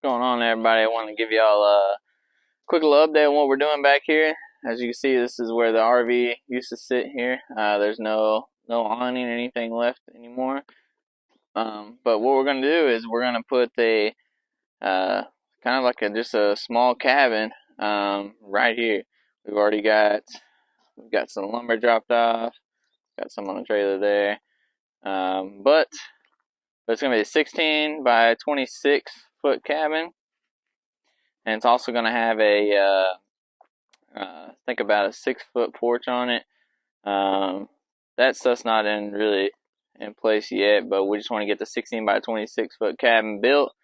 Going on, everybody? I want to give y'all a quick little update on what we're doing back here. As you can see, this is where the RV used to sit here. There's no awning or anything left anymore. But what we're gonna do is we're gonna put a kind of like just a small cabin right here. We've got some lumber dropped off, got some on the trailer there. But it's gonna be a 16 by 26 foot cabin. And it's also going to have a, think about a 6-foot porch on it. That stuff's not really in place yet, but we just want to get the 16 by 26 foot cabin built,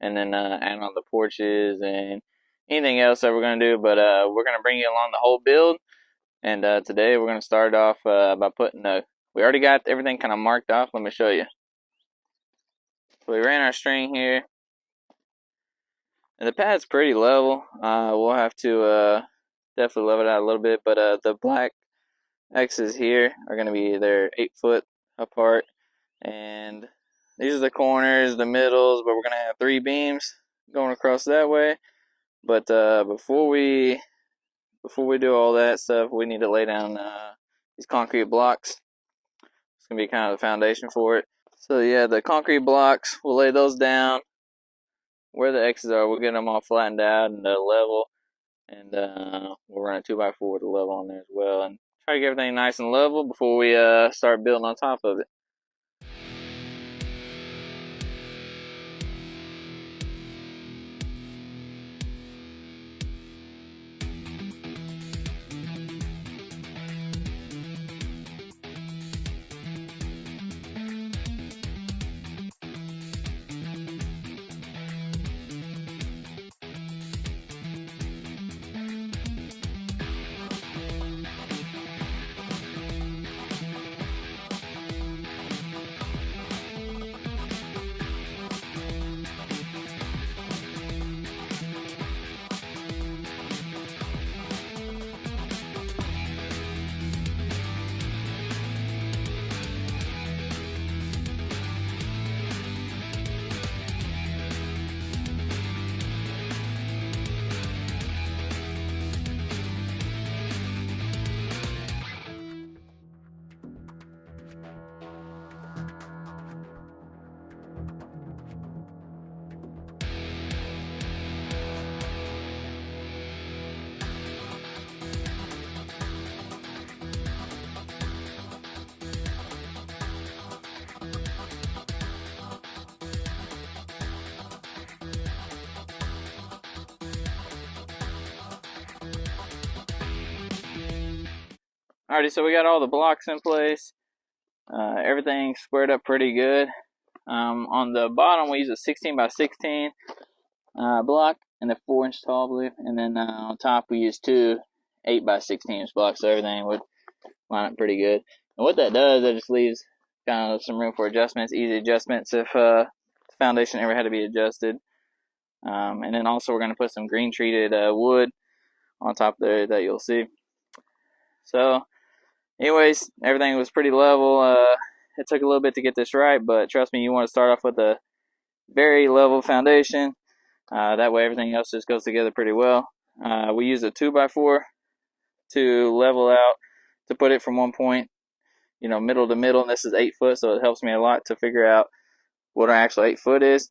and then add on the porches and anything else that we're going to do. But we're going to bring you along the whole build, and today we're going to start off by putting we already got everything kind of marked off. Let me show you. So we ran our string here. And the pad's pretty level. We'll have to definitely level it out a little bit, but the black X's here are going to be they're 8 foot apart, and these are the corners, the middles, but we're going to have 3 beams going across that way. But before we do all that stuff, we need to lay down these concrete blocks. It's going to be kind of the foundation for it. So yeah, the concrete blocks, we'll lay those down. Where the X's are, we'll get them all flattened out and level, and we'll run a 2x4 to level on there as well, and try to get everything nice and level before we start building on top of it. Alrighty, so we got all the blocks in place. Everything squared up pretty good. On the bottom, we use a 16 by 16 block, and they're 4 inch tall, I believe. And then on top, we use 2 8 by 16 inch blocks, so everything would line up pretty good. And what that does, it just leaves kind of some room for adjustments, easy adjustments if the foundation ever had to be adjusted. And then also, we're going to put some green treated wood on top there that you'll see. So anyways, everything was pretty level. It took a little bit to get this right, but trust me, you want to start off with a very level foundation. That way everything else just goes together pretty well. We use a 2x4 to level out, to put it from one point, middle to middle, and this is 8 foot, so it helps me a lot to figure out what our actual 8 foot is.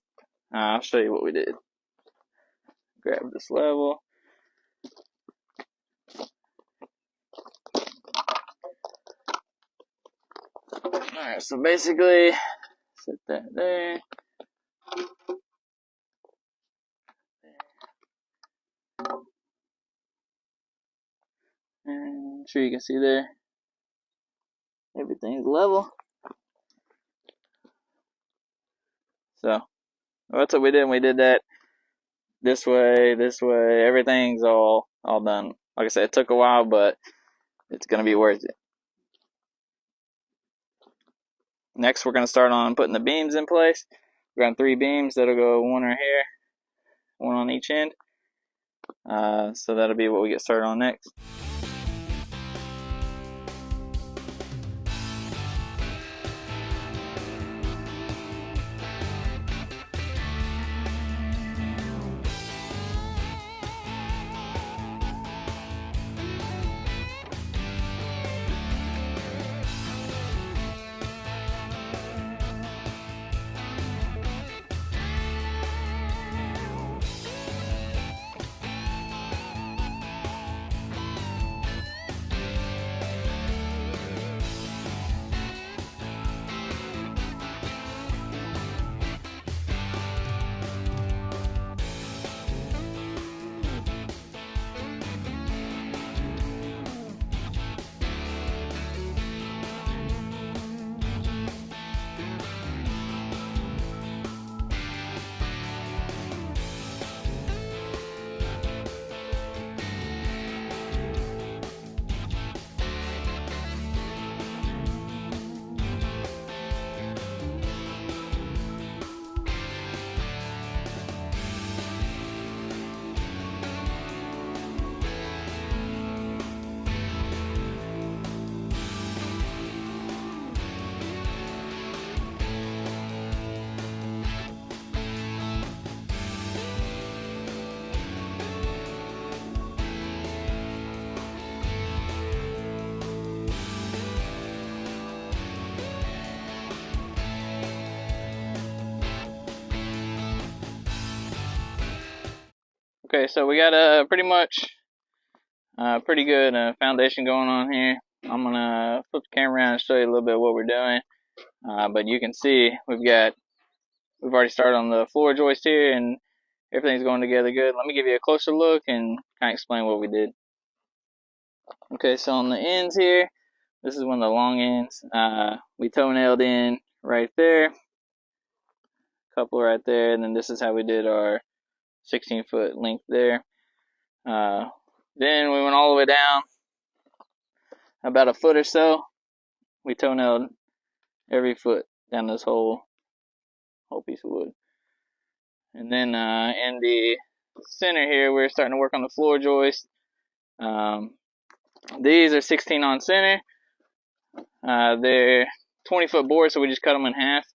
I'll show you what we did. Grab this level. Alright, so basically, set that there. And I'm sure you can see there, everything's level. So that's what we did. We did that this way, everything's all done. Like I said, it took a while, but it's going to be worth it. Next, we're going to start on putting the beams in place. We're going to 3 beams that'll go 1 right here, 1 on each end. So that'll be what we get started on next. Okay, so we got a pretty much pretty good foundation going on here. I'm gonna flip the camera around and show you a little bit of what we're doing. But you can see we've already started on the floor joist here, and everything's going together good. Let me give you a closer look and kind of explain what we did. Okay, so on the ends here, this is one of the long ends. We toenailed in right there, couple right there, and then this is how we did our 16-foot length there. Then we went all the way down about a foot or so. We toenailed every foot down this whole piece of wood. And then in the center here, we're starting to work on the floor joist. These are 16 on center. They're 20-foot boards, so we just cut them in half.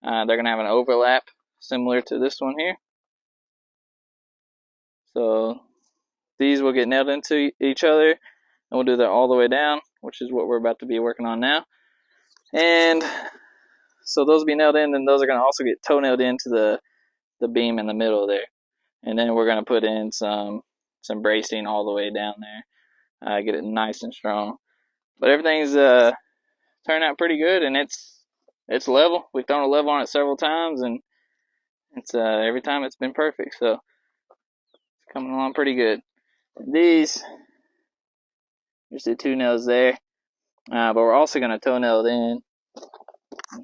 They're going to have an overlap similar to this one here. So these will get nailed into each other, and we'll do that all the way down, which is what we're about to be working on now. And so those will be nailed in, and those are going to also get toe nailed into the beam in the middle there. And then we're going to put in some bracing all the way down there, get it nice and strong. But everything's turned out pretty good, and it's level. We've thrown a level on it several times, and it's every time it's been perfect. So it's coming along pretty good. These, there's the 2 nails there, but we're also going to toe nail it in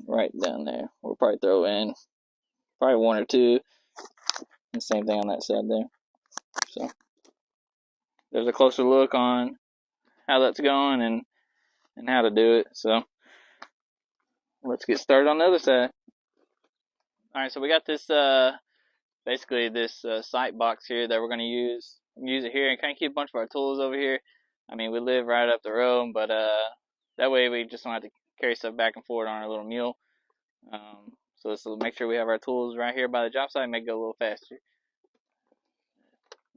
right down there. We'll probably throw in probably 1 or 2, and same thing on that side there. So there's a closer look on how that's going and how to do it. So let's get started on the other side. Alright, so we got this basically this sight box here that we're going to use it here and kind of keep a bunch of our tools over here. I mean, we live right up the road, but that way we just don't have to carry stuff back and forth on our little mule. So this will make sure we have our tools right here by the job site and make it go a little faster.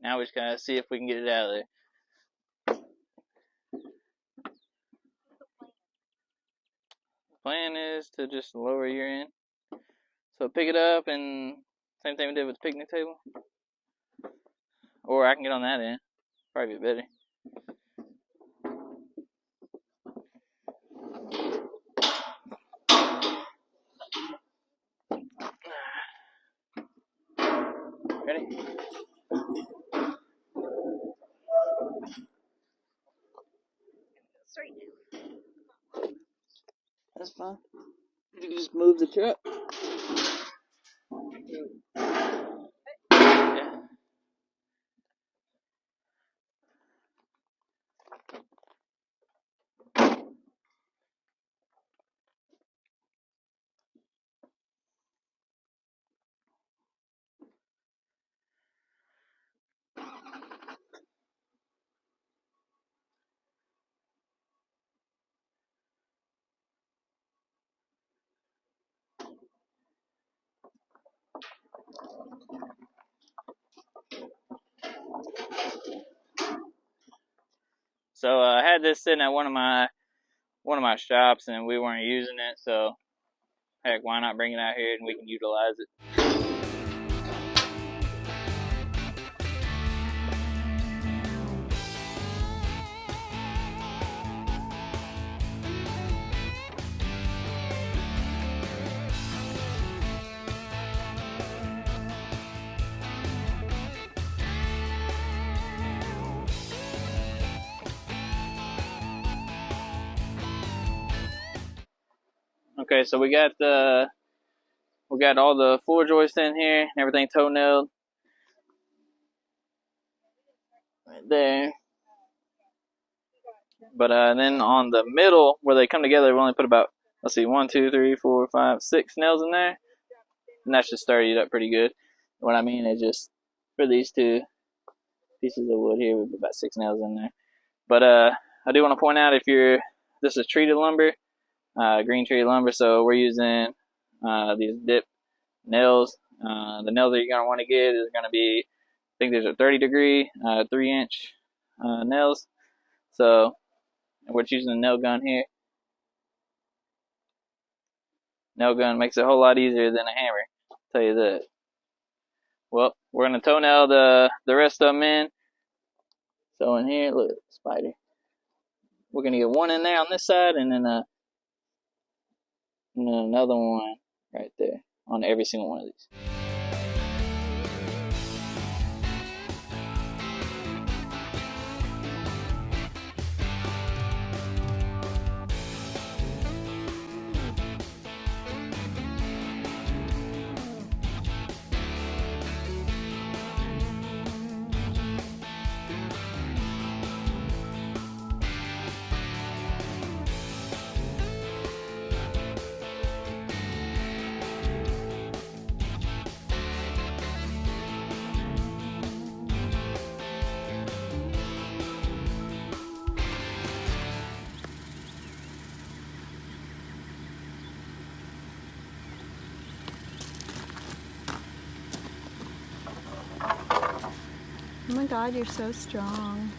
Now we just gotta see if we can get it out of there. The plan is to just lower your end. So pick it up, and same thing we did with the picnic table. Or I can get on that end. Probably be better. Ready? Straight now. That's fine. You can just move the truck. Yeah. So I had this sitting at one of my shops, and we weren't using it. So heck, why not bring it out here and we can utilize it? Okay, so we got all the floor joists in here, everything toe nailed right there. But then on the middle where they come together, we only put about, let's see, 1, 2, 3, 4, 5, 6 nails in there, and that should start it up pretty good. What I mean is just for these 2 pieces of wood here, we put about 6 nails in there. But I do want to point out, this is treated lumber, green treated lumber, so we're using these dip nails. The nails that you're going to want to get is going to be, I think there's a 30-degree, 3-inch nails. So we're using a nail gun here. Nail gun makes it a whole lot easier than a hammer, I'll tell you that. Well, we're gonna toenail the rest of them in. So in here, look, spider. We're gonna get one in there on this side, and then another one right there on every single one of these. Oh my God, you're so strong.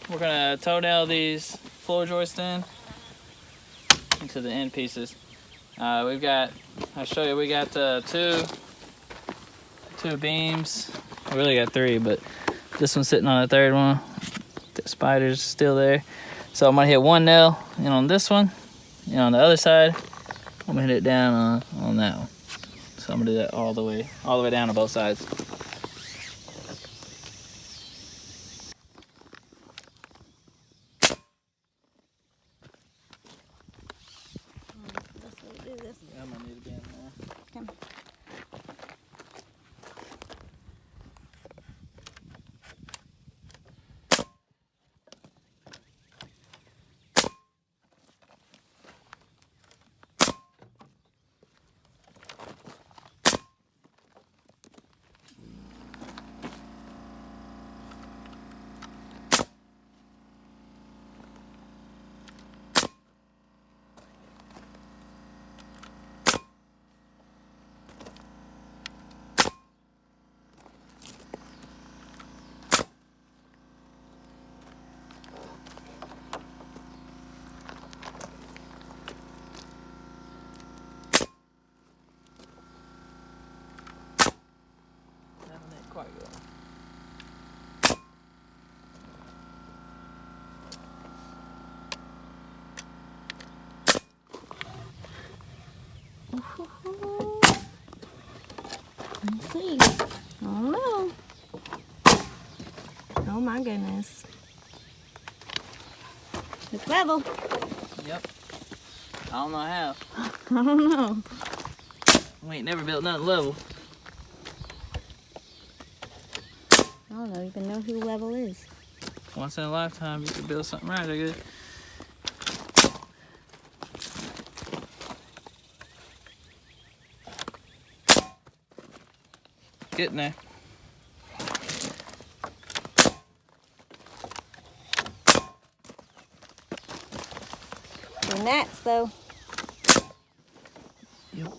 We're gonna toenail these floor joists into the end pieces. We've got, I'll show you, we got two beams. We really got three, but this one's sitting on the third one. The spider's still there. So I'm gonna hit one nail on this one, and on the other side, I'm gonna hit it down on that one. So I'm gonna do that all the way down to both sides. I'm gonna need to be in there. Come. Quite good. Let's see. Oh no. Oh my goodness. It's level. Yep. I don't know how. I don't know. We ain't never built nothing level. I don't even know who level is. Once in a lifetime, you could build something right, I guess. Getting there. They're gnats though. Yep.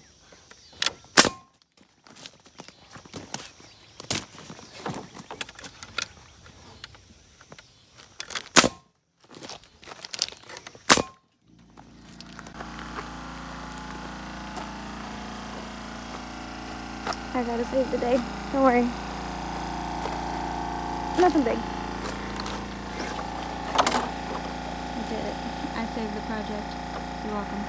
I gotta save the day. Don't worry. Nothing big. I did it. I saved the project. You're welcome.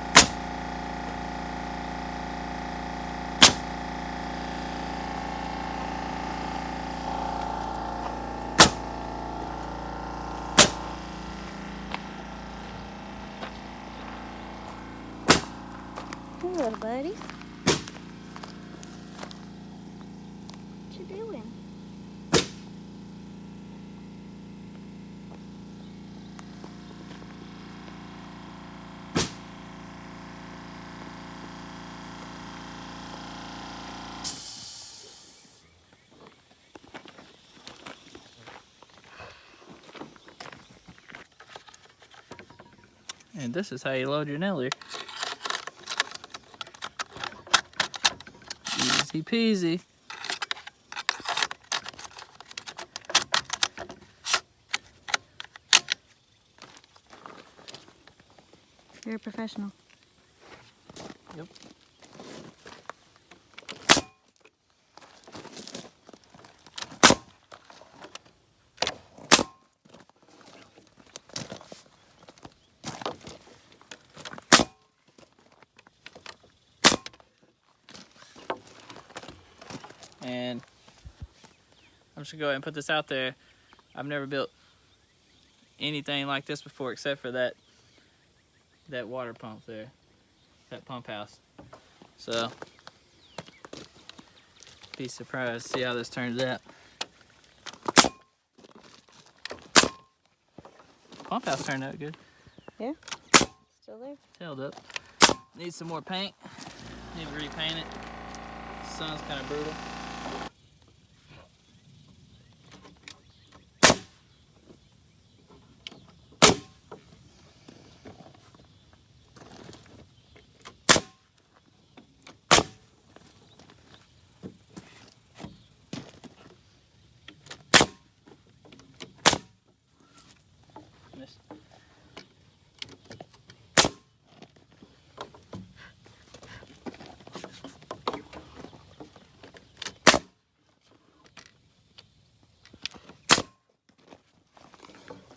Hey, little buddies. What you doing? And this is how you load your nailer. Easy peasy. You're a professional. Yep. And I'm just gonna go ahead and put this out there. I've never built anything like this before except for that water pump there, that pump house. So be surprised to see how this turns out. Pump house turned out good. Yeah? Still there? Held up. Needs some more paint. Need to repaint it. The sun's kind of brutal. Missed.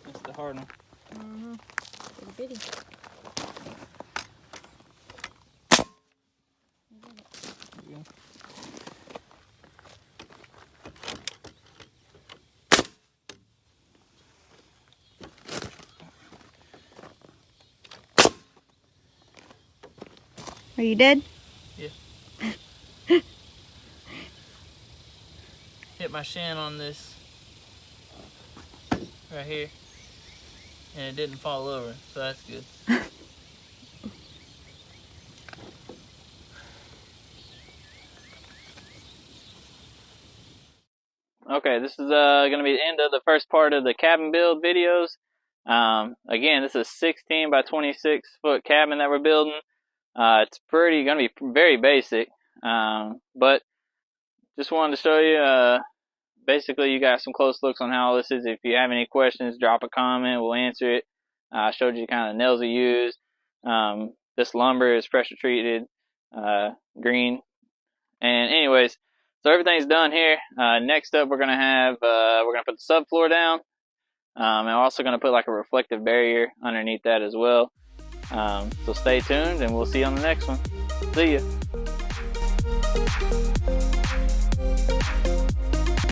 That's the hard one. Mm-hmm. Little bitty. Yeah. Are you dead? Yeah. Hit my shin on this right here, and it didn't fall over, so that's good. Okay, this is going to be the end of the first part of the cabin build videos. Again, this is a 16 by 26 foot cabin that we're building. It's going to be very basic, but just wanted to show you. Basically, you got some close looks on how this is. If you have any questions, drop a comment. We'll answer it. I showed you kind of the nails we use. This lumber is pressure treated, green. And anyways, so everything's done here. Next up, we're gonna put the subfloor down. And we're also gonna put like a reflective barrier underneath that as well. So stay tuned, and we'll see you on the next one. See ya.